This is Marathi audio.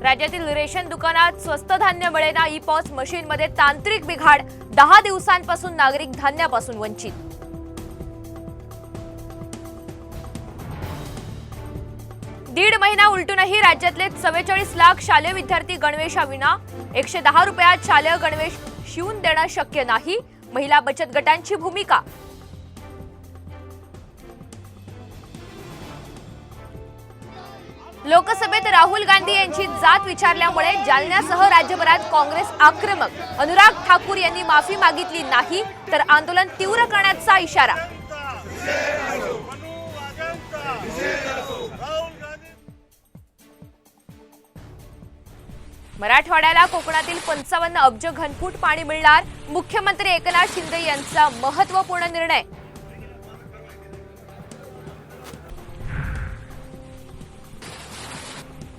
राज्यातील रेशन दुकानात स्वस्त धान्य मिळेना, ई-पॉस मशीनमध्ये तांत्रिक बिघाड, 10 दिवसांपासून नागरिक धान्यापासून वंचित. दीड महिना उलटूनही राज्यातले 44 लाख शालेय विद्यार्थी गणवेशाविना. 110 रुपयात शालेय गणवेश शिवून देणं शक्य नाही. महिला बचत गटांची भूमिका. लोकसभेत राहुल गांधी यांची जात विचारल्यामुळे जालन्यासह राज्यभरात काँग्रेस आक्रमक. अनुराग ठाकूर यांनी माफी मागितली नाही तर आंदोलन तीव्र करण्याचा इशारा. मराठवाड्याला कोकणातील 55 अब्ज घनफूट पाणी मिळणार. मुख्यमंत्री एकनाथ शिंदे यांचा महत्त्वपूर्ण निर्णय.